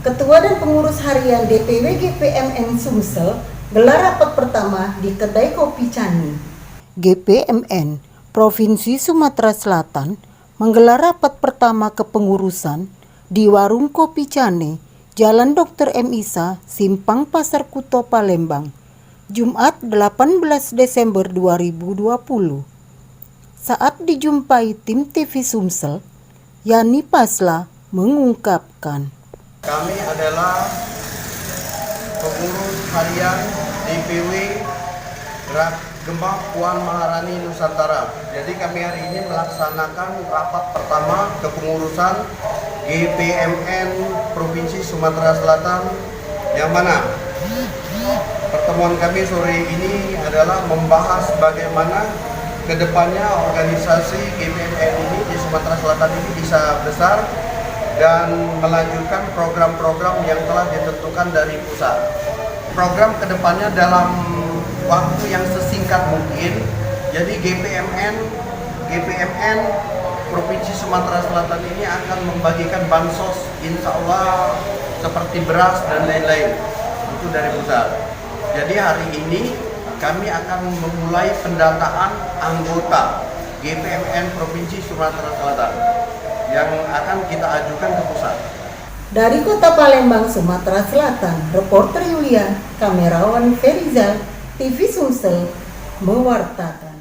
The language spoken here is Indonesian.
Ketua dan Pengurus Harian DPW GPMN Sumsel gelar rapat pertama di Kedai Kopi Cani. GPMN Provinsi Sumatera Selatan menggelar rapat pertama kepengurusan di Warung Kopi Cane, Jalan Dr. M. Isa, Simpang Pasar Kuto, Palembang, Jumat 18 Desember 2020. Saat dijumpai tim TV Sumsel, Yani Pasla mengungkapkan, kami adalah pengurus harian DPW Gerak Gembak Puan Maharani Nusantara. Jadi kami hari ini melaksanakan rapat pertama kepengurusan GPMN Provinsi Sumatera Selatan, yang mana pertemuan kami sore ini adalah membahas bagaimana kedepannya organisasi GPMN ini di Sumatera Selatan ini bisa besar dan melanjutkan program-program yang telah ditentukan dari pusat. Program kedepannya dalam waktu yang sesingkat mungkin, jadi GPMN Provinsi Sumatera Selatan ini akan membagikan bansos, insya Allah seperti beras dan lain-lain, itu dari pusat. Jadi hari ini kami akan memulai pendataan anggota GPMN Provinsi Sumatera Selatan yang akan kita ajukan ke pusat. Dari Kota Palembang, Sumatera Selatan, reporter Yulia, kamerawan Ferizal, TV Sumsel mewartakan.